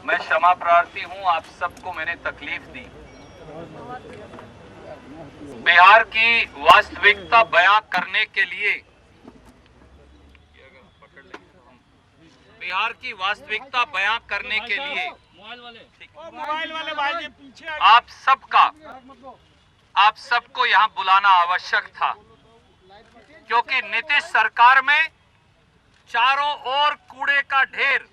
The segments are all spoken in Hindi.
मैं क्षमा प्रार्थी हूं, आप सबको मैंने तकलीफ दी। बिहार की वास्तविकता बयां करने के लिए आप सबको यहां बुलाना आवश्यक था, क्योंकि नीतीश सरकार में चारों ओर कूड़े का ढेर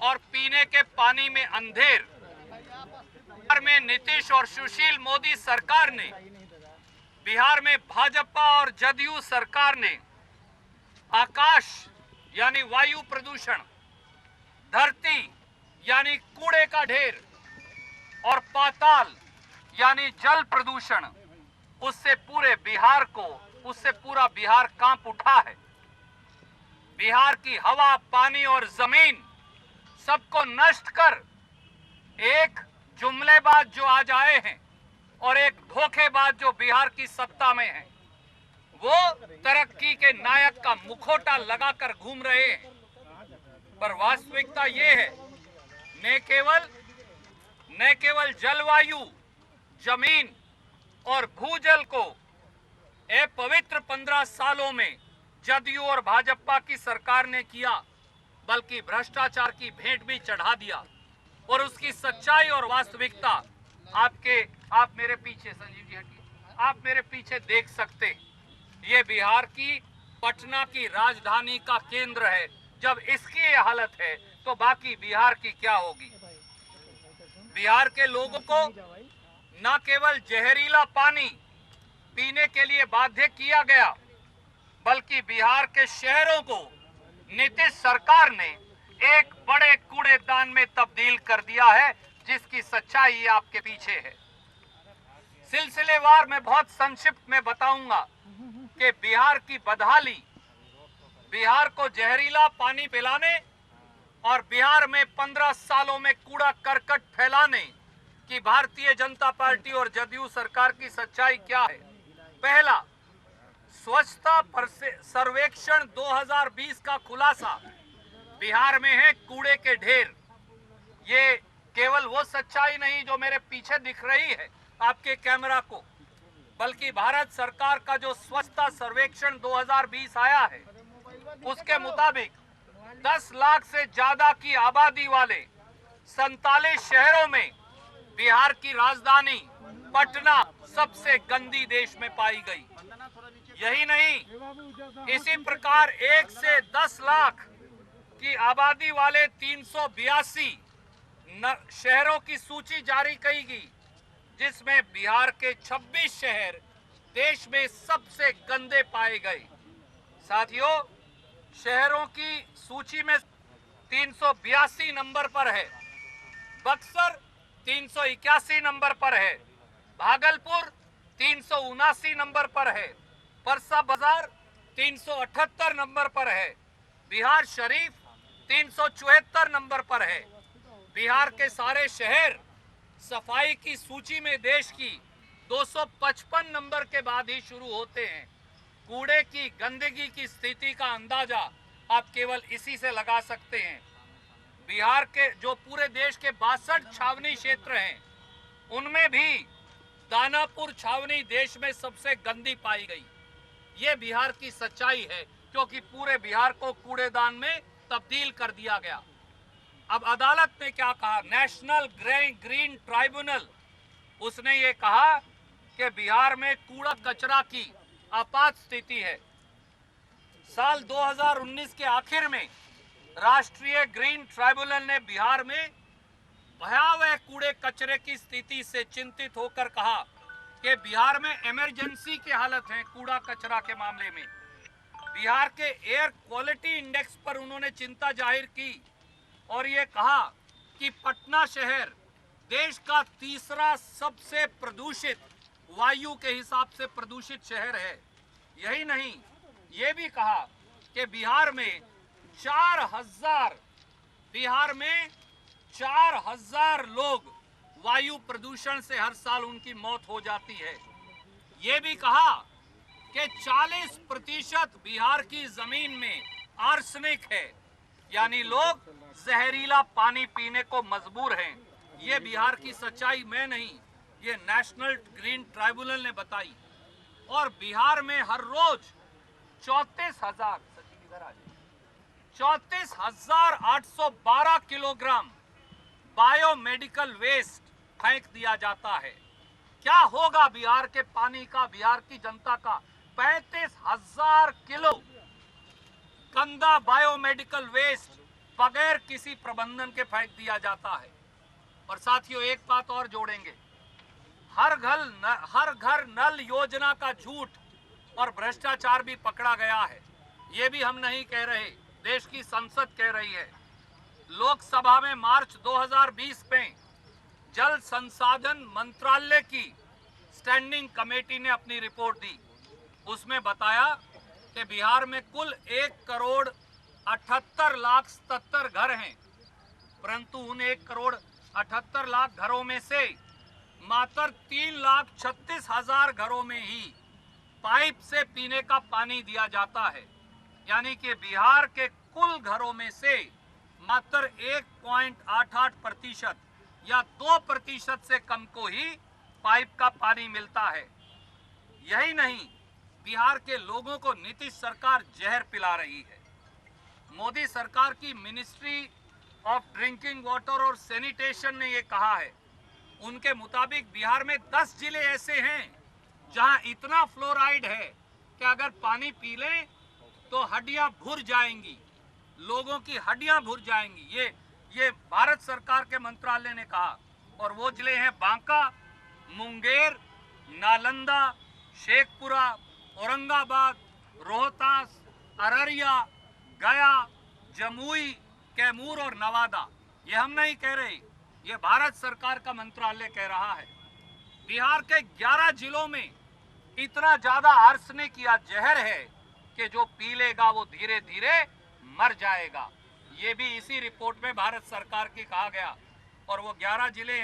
और पीने के पानी में अंधेर। बिहार में नीतीश और सुशील मोदी सरकार ने, बिहार में भाजपा और जदयू सरकार ने आकाश यानी वायु प्रदूषण, धरती यानी कूड़े का ढेर और पाताल यानी जल प्रदूषण, उससे पूरा बिहार कांप उठा है। बिहार की हवा, पानी और जमीन सबको नष्ट कर एक जुमलेबाज जो आज आए हैं और एक धोखेबाज जो बिहार की सत्ता में है, वो तरक्की के नायक का मुखौटा लगाकर घूम रहे हैं। पर वास्तविकता ये है, न केवल जलवायु, जमीन और भूजल को अपवित्र 15 सालों में जदयू और भाजपा की सरकार ने किया, बल्कि भ्रष्टाचार की भेंट भी चढ़ा दिया। और उसकी सच्चाई और वास्तविकता आप मेरे पीछे, संजीव जी हटिए, आप मेरे पीछे देख सकते। ये बिहार की पटना की राजधानी का केंद्र है। जब इसकी ये हालत है तो बाकी बिहार की क्या होगी। बिहार के लोगों को न केवल जहरीला पानी पीने के लिए बाध्य किया गया, बल्कि बिहार के शहरों को नीतीश सरकार ने एक बड़े कूड़ेदान में तब्दील कर दिया है, जिसकी सच्चाई आपके पीछे है। सिलसिलेवार में बहुत संक्षिप्त में बताऊंगा कि बिहार की बदहाली, बिहार को जहरीला पानी पिलाने और बिहार में 15 सालों में कूड़ा करकट फैलाने की भारतीय जनता पार्टी और जदयू सरकार की सच्चाई क्या है। पहला, स्वच्छता सर्वेक्षण 2020 का खुलासा, बिहार में है कूड़े के ढेर। ये केवल वो सच्चाई नहीं जो मेरे पीछे दिख रही है आपके कैमरा को, बल्कि भारत सरकार का जो स्वच्छता सर्वेक्षण 2020 आया है, उसके मुताबिक 10 लाख से ज्यादा की आबादी वाले 47 शहरों में बिहार की राजधानी पटना सबसे गंदी देश में पाई गई। यही नहीं, इसी प्रकार 1 से 10 लाख की आबादी वाले 382 शहरों की सूची जारी की गई, जिसमें बिहार के 26 शहर देश में सबसे गंदे पाए गए। साथियों, शहरों की सूची में 382 नंबर पर है, बक्सर 381 नंबर पर है, भागलपुर 379 नंबर पर है, परसा बाजार 378 नंबर पर है, बिहार शरीफ 374 नंबर पर है। बिहार के सारे शहर सफाई की सूची में देश की 255 नंबर के बाद ही शुरू होते हैं। कूड़े की, गंदगी की स्थिति का अंदाजा आप केवल इसी से लगा सकते हैं। बिहार के जो पूरे देश के 62 छावनी क्षेत्र हैं, उनमें भी दानापुर छावनी देश में सबसे गंदी पाई गई। ये बिहार की सच्चाई है, क्योंकि पूरे बिहार को कूड़ेदान में तब्दील कर दिया गया। अब अदालत ने क्या कहा, नेशनल ग्रीन ट्राइब्यूनल, उसने ये कहा कि बिहार में कूड़ा कचरा की आपात स्थिति है। साल 2019 के आखिर में राष्ट्रीय ग्रीन ट्राइब्यूनल ने बिहार में भयावह कूड़े कचरे की स्थिति से चिंतित होकर कहा कि बिहार में इमरजेंसी की हालत है कूड़ा कचरा के मामले में। बिहार के एयर क्वालिटी इंडेक्स पर उन्होंने चिंता जाहिर की और ये कहा कि पटना शहर देश का तीसरा सबसे प्रदूषित, वायु के हिसाब से प्रदूषित शहर है। यही नहीं, ये भी कहा कि बिहार में 4,000 लोग वायु प्रदूषण से हर साल उनकी मौत हो जाती है। ये भी कहा कि 40% बिहार की जमीन में आर्सेनिक है, यानी लोग जहरीला पानी पीने को मजबूर हैं। ये बिहार की सच्चाई मैं नहीं, ये नेशनल ग्रीन ट्राइब्यूनल ने बताई। और बिहार में हर रोज 34,812 किलोग्राम बायोमेडिकल वेस्ट फेंक दिया जाता है। क्या होगा बिहार के पानी का, बिहार की जनता का? 35,000 किलो गंदा बायोमेडिकल वेस्ट बगैर किसी प्रबंधन के फेंक दिया जाता है। और साथियों, एक बात और जोड़ेंगे, हर घर नल योजना का झूठ और भ्रष्टाचार भी पकड़ा गया है। ये भी हम नहीं कह रहे, देश की संसद कह रही है। लोकसभा में मार्च 2020 में जल संसाधन मंत्रालय की स्टैंडिंग कमेटी ने अपनी रिपोर्ट दी। उसमें बताया कि बिहार में कुल 1,78,77,000 घर हैं, परंतु उन 1,78,00,000 घरों में से मात्र 3,36,000 घरों में ही पाइप से पीने का पानी दिया जाता है। यानी कि बिहार के कुल घरों में से मात्र 1.88% या 2% से कम को ही पाइप का पानी मिलता है। यही नहीं, बिहार के लोगों को नीतीश सरकार जहर पिला रही है। मोदी सरकार की मिनिस्ट्री ऑफ ड्रिंकिंग वाटर और सैनिटेशन ने यह कहा है, उनके मुताबिक बिहार में 10 जिले ऐसे हैं जहां इतना फ्लोराइड है कि अगर पानी पी लें तो हड्डियां भुर जाएंगी, लोगों की हड्डियां भुर जाएंगी। ये भारत सरकार के मंत्रालय ने कहा। और वो जिले हैं बांका, मुंगेर, नालंदा, शेखपुरा, औरंगाबाद, रोहतास, अररिया, गया, जमुई, कैमूर और नवादा। ये हम नहीं कह रहे, ये भारत सरकार का मंत्रालय कह रहा है। बिहार के 11 जिलों में इतना ज्यादा आर्सेनिक या जहर है कि जो पी लेगा वो धीरे धीरे मर जाएगा। ये भी इसी रिपोर्ट में भारत सरकार की कहा गया। और वो 11 जिले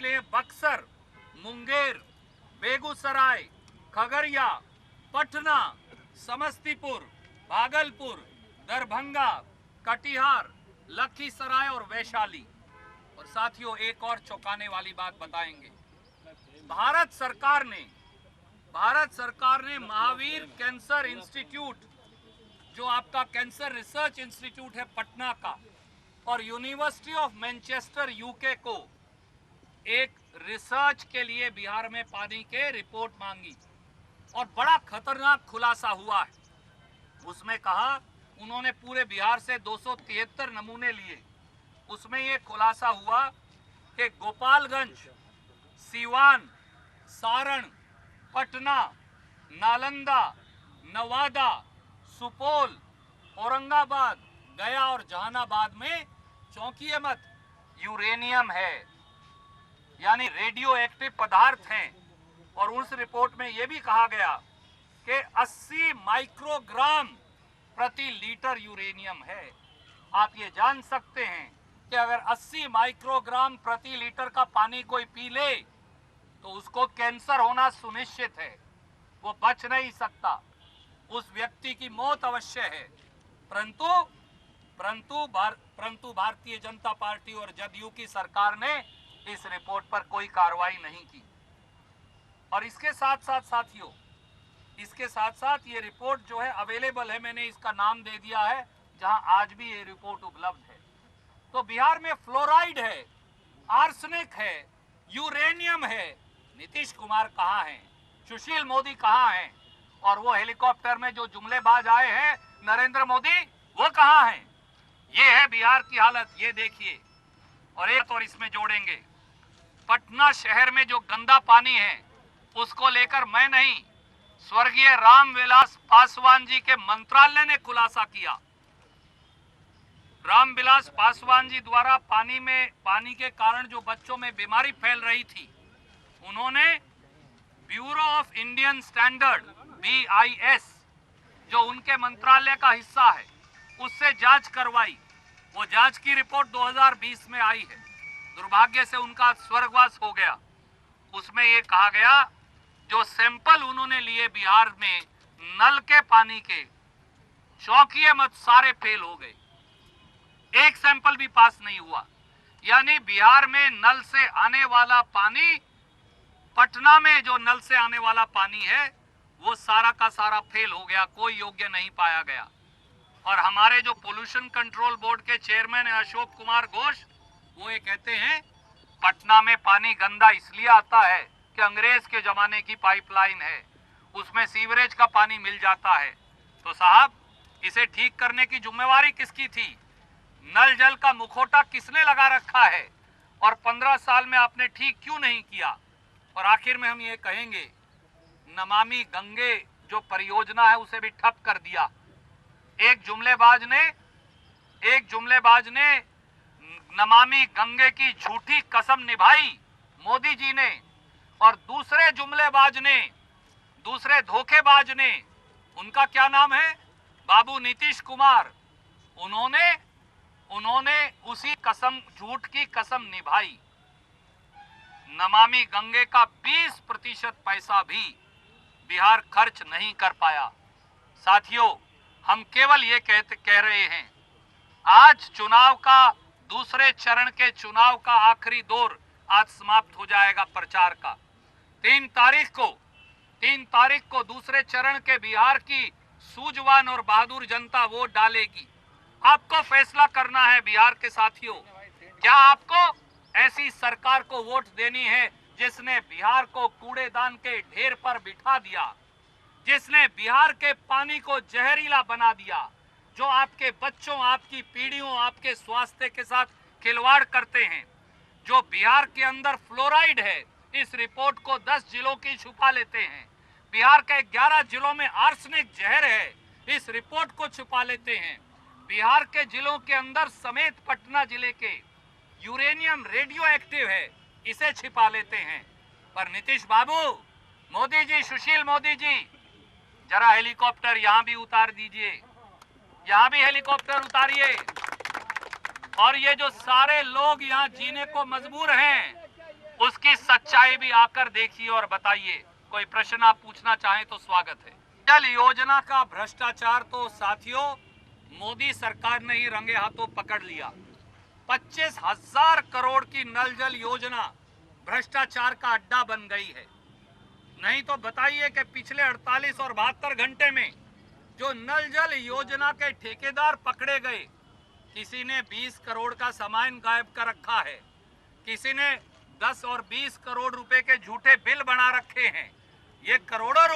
हैं बक्सर, मुंगेर, बेगूसराय, खगड़िया, पटना, समस्तीपुर, भागलपुर, दरभंगा, कटिहार, लखीसराय और वैशाली। और साथियों, एक और चौंकाने वाली बात बताएंगे। भारत सरकार ने महावीर कैंसर इंस्टीट्यूट, जो आपका कैंसर रिसर्च इंस्टीट्यूट है पटना का, और यूनिवर्सिटी ऑफ मैनचेस्टर यूके को एक रिसर्च के लिए बिहार में पानी के रिपोर्ट मांगी। और बड़ा खतरनाक खुलासा हुआ है। उसमें कहा, उन्होंने पूरे बिहार से 273 नमूने लिए। उसमें यह खुलासा हुआ कि गोपालगंज, सीवान, सारण, पटना, नालंदा, नवादा, सुपौल, औरंगाबाद, गया और जहानाबाद में, चौंकिए मत, यूरेनियम है, यानी रेडियो एक्टिव पदार्थ हैं। और उस रिपोर्ट में यह भी कहा गया कि 80 माइक्रोग्राम प्रति लीटर यूरेनियम है। आप ये जान सकते हैं कि अगर 80 माइक्रोग्राम प्रति लीटर का पानी कोई पी ले तो उसको कैंसर होना सुनिश्चित है, वो बच नहीं सकता, उस व्यक्ति की मौत अवश्य है। परंतु भारतीय जनता पार्टी और जदयू की सरकार ने इस रिपोर्ट पर कोई कार्रवाई नहीं की। और इसके साथ साथ ये रिपोर्ट जो है अवेलेबल है, मैंने इसका नाम दे दिया है, जहां आज भी ये रिपोर्ट उपलब्ध है। तो बिहार में फ्लोराइड है, आर्सेनिक है, यूरेनियम है। नीतीश कुमार कहां हैं? सुशील मोदी कहां हैं? और वो हेलीकॉप्टर में जो जुमलेबाज आए हैं, नरेंद्र मोदी, वो कहां हैं? ये है बिहार की हालत, ये देखिए। और एक और इसमें जोड़ेंगे, पटना शहर में जो गंदा पानी है उसको लेकर मैं नहीं, स्वर्गीय रामविलास पासवान जी के मंत्रालय ने खुलासा किया। रामविलास पासवान जी द्वारा पानी के कारण जो बच्चों में बीमारी फैल रही थी, उन्होंने bureau of Indian standard BIS, जो उनके मंत्रालय का हिस्सा है, उससे जांच करवाई। वो जांच की रिपोर्ट 2020 में आई है। दुर्भाग्य से उनका स्वर्गवास हो गया। उसमें ये कहा गया, जो सैंपल उन्होंने लिए बिहार में नल के पानी के, चौंकिए मत, सारे फेल हो गए। भी पास नहीं हुआ। यानी बिहार में नल से आने वाला पानी, पटना में जो नल से आने वाला पानी है वो सारा का सारा फेल हो गया, कोई योग्य नहीं पाया गया। और हमारे जो पोल्यूशन कंट्रोल बोर्ड के चेयरमैन है अशोक कुमार घोष, वो ये कहते हैं पटना में पानी गंदा इसलिए आता है कि अंग्रेज के जमाने की पाइपलाइन है, उसमें सीवरेज का पानी मिल जाता है। तो साहब, इसे ठीक करने की जिम्मेवारी किसकी थी? नल जल का मुखौटा किसने लगा रखा है? और 15 साल में आपने ठीक क्यों नहीं किया? और आखिर में हम ये कहेंगे, नमामि गंगे जो परियोजना है उसे भी ठप कर दिया। एक जुमलेबाज ने नमामि गंगे की झूठी कसम निभाई मोदी जी ने, और दूसरे धोखेबाज ने, उनका क्या नाम है, बाबू नीतीश कुमार, उन्होंने उसी झूठ की कसम निभाई। नमामि गंगे का 20% पैसा भी बिहार खर्च नहीं कर पाया। साथियों, हम केवल ये कह रहे हैं, आज दूसरे चरण के चुनाव का आखिरी दौर आज समाप्त हो जाएगा प्रचार का। 3 तारीख को दूसरे चरण के बिहार की सूझवान और बहादुर जनता वोट डालेगी। आपको फैसला करना है बिहार के साथियों, क्या आपको ऐसी सरकार को वोट देनी है जिसने बिहार को कूड़ेदान के ढेर पर बिठा दिया, जिसने बिहार के पानी को जहरीला बना दिया, जो आपके बच्चों, आपकी पीढ़ियों, आपके स्वास्थ्य के साथ खिलवाड़ करते हैं, जो बिहार के अंदर फ्लोराइड है, इस रिपोर्ट को 10 जिलों की छुपा लेते हैं, बिहार के 11 जिलों में आर्सेनिक जहर है, इस रिपोर्ट को छुपा लेते हैं, बिहार के जिलों के अंदर समेत पटना जिले के यूरेनियम रेडियो एक्टिव है, इसे छिपा लेते हैं। पर नीतीश बाबू, मोदी जी, सुशील मोदी जी, जरा हेलीकॉप्टर यहां भी उतार दीजिए, यहां भी हेलीकॉप्टर उतारिए, और ये जो सारे लोग यहां जीने को मजबूर हैं, उसकी सच्चाई भी आकर देखिए और बताइए। कोई प्रश्न आप पूछना चाहें तो स्वागत है। जल योजना का भ्रष्टाचार तो साथियों मोदी सरकार ने ही रंगे हाथों पकड़ लिया। 25,000 करोड़ की नल जल योजना भ्रष्टाचार का अड्डा बन गई है। नहीं तो बताइए कि पिछले 48 और 72 घंटे में जो नल जल योजना के ठेकेदार पकड़े गए, किसी ने 20 करोड़ का सामान गायब कर रखा है, किसी ने 10 और 20 करोड़ रुपए के झूठे बिल बना रखे हैं। ये करोड़ों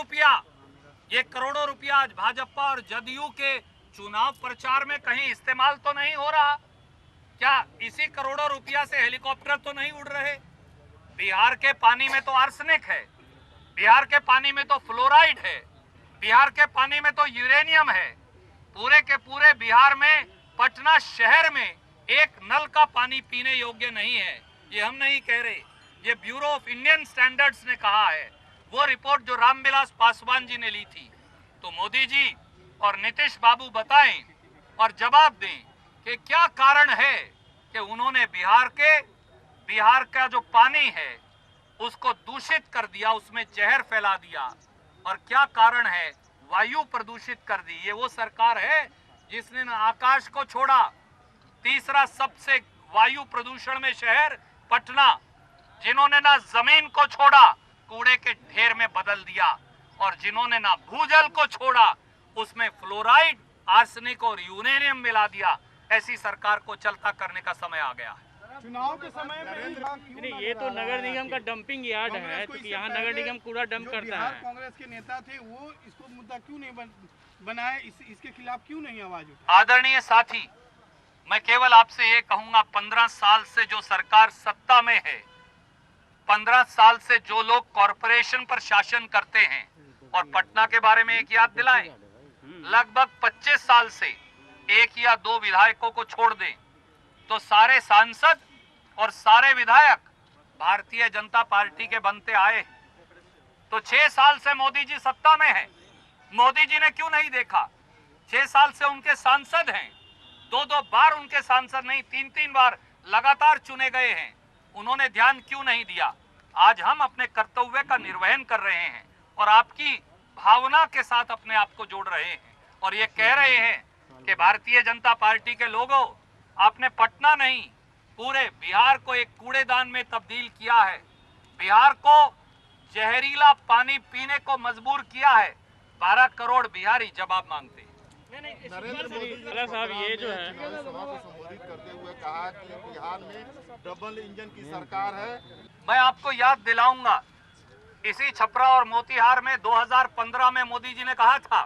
रुपया आज भाजपा और जदयू के चुनाव प्रचार में कहीं इस्तेमाल तो नहीं हो रहा? क्या इसी करोड़ों रुपया से हेलीकॉप्टर तो नहीं उड़ रहे? बिहार के पानी में तो आर्सेनिक है, बिहार के पानी में तो फ्लोराइड है, बिहार के पानी में तो यूरेनियम है। पूरे के पूरे बिहार में, पटना शहर में एक नल का पानी पीने योग्य नहीं है। ये हम नहीं कह रहे, ये ब्यूरो ऑफ इंडियन स्टैंडर्ड्स ने कहा है, वो रिपोर्ट जो रामविलास पासवान जी ने ली थी। तो मोदी जी और नीतीश बाबू बताएं और जवाब दें कि क्या कारण है कि उन्होंने बिहार का जो पानी है उसको दूषित कर दिया, उसमें जहर फैला दिया, और क्या कारण है वायु प्रदूषित कर दी। ये वो सरकार है जिसने न आकाश को छोड़ा, तीसरा सबसे वायु प्रदूषण में शहर पटना, जिन्होंने ना जमीन को छोड़ा, कूड़े के ढेर में बदल दिया, और जिन्होंने ना भूजल को छोड़ा, उसमें फ्लोराइड, आर्सेनिक और यूरेनियम मिला दिया। ऐसी सरकार को चलता करने का समय आ गया है। चुनाव के समय में नहीं, ये तो नगर निगम का डंपिंग यार्ड है, तो यहाँ नगर निगम कूड़ा डंप करता है। कांग्रेस के नेता थे, वो इसको मुद्दा क्यों नहीं बनाए, इसके खिलाफ क्यों नहीं आवाज उठाई? आदरणीय साथी, मैं केवल आपसे ये कहूंगा, 15 साल से जो सरकार सत्ता में है, 15 साल से जो लोग कॉरपोरेशन पर शासन करते हैं, और पटना के बारे में एक याद दिलाएं, लगभग 25 साल से 1 या 2 विधायकों को छोड़ दें तो सारे सांसद और सारे विधायक भारतीय जनता पार्टी के बनते आए। तो 6 साल से मोदी जी सत्ता में हैं, मोदी जी ने क्यों नहीं देखा? 6 साल से उनके सांसद हैं, 2-2 बार उनके सांसद नहीं, 3-3 बार लगातार चुने गए हैं, उन्होंने ध्यान क्यों नहीं दिया? आज हम अपने कर्तव्य का निर्वहन कर रहे हैं और आपकी भावना के साथ अपने आप को जोड़ रहे हैं, और ये कह रहे हैं कि भारतीय जनता पार्टी के लोगों, आपने पटना नहीं पूरे बिहार को एक कूड़ेदान में तब्दील किया है। बिहार को जहरीला पानी पीने को मजबूर किया है। 12 करोड़ बिहारी जवाब मांगते हैं। नरेंद्र मोदी जी ने साहब ये जो है सभा को संबोधित करते हुए कहा कि बिहार में डबल इंजन की सरकार है। मैं आपको याद दिलाऊंगा, इसी छपरा और मोतिहार में 2015 में मोदी जी ने कहा था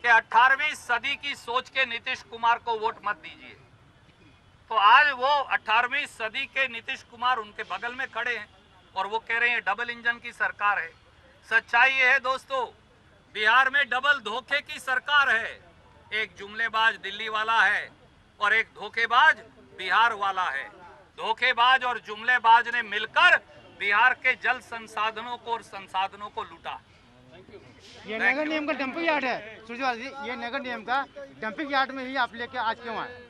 कि 18वीं सदी की सोच के नीतीश कुमार को वोट मत दीजिए। तो आज वो 18वीं सदी के नीतीश कुमार उनके बगल में खड़े हैं और वो कह रहे हैं डबल इंजन की सरकार है। सच्चाई ये है दोस्तों, बिहार में डबल धोखे की सरकार है। एक जुमलेबाज दिल्ली वाला है और एक धोखेबाज बिहार वाला है। धोखेबाज और जुमलेबाज ने मिलकर बिहार के जल संसाधनों को और संसाधनों को लूटा। ये नगर निगम का डंपिंग यार्ड है सुरजवाल जी, ये नगर निगम का डंपिंग यार्ड में ही आप लेके आज क्यों आए?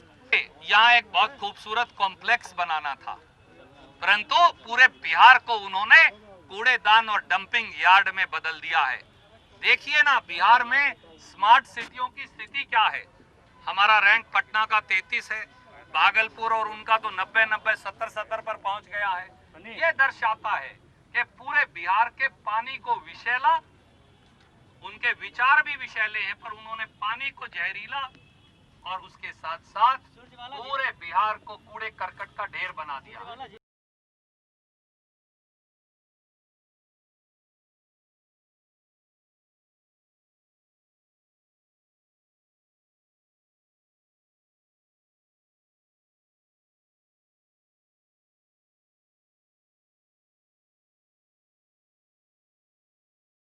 यहाँ एक बहुत खूबसूरत कॉम्प्लेक्स बनाना था, परंतु पूरे बिहार को उन्होंने कूड़ेदान और डंपिंग यार्ड में बदल दिया है। देखिए ना, बिहार में स्मार्ट सिटियों की स्थिति क्या है। हमारा रैंक पटना का 33 है, भागलपुर और उनका तो 90, 70 पर पहुंच गया है। ये दर्शाता है कि पूरे बिहार के पानी को विषैला, उनके विचार भी विषैले हैं, पर उन्होंने पानी को जहरीला और उसके साथ साथ पूरे बिहार को कूड़े करकट का ढेर बना दिया।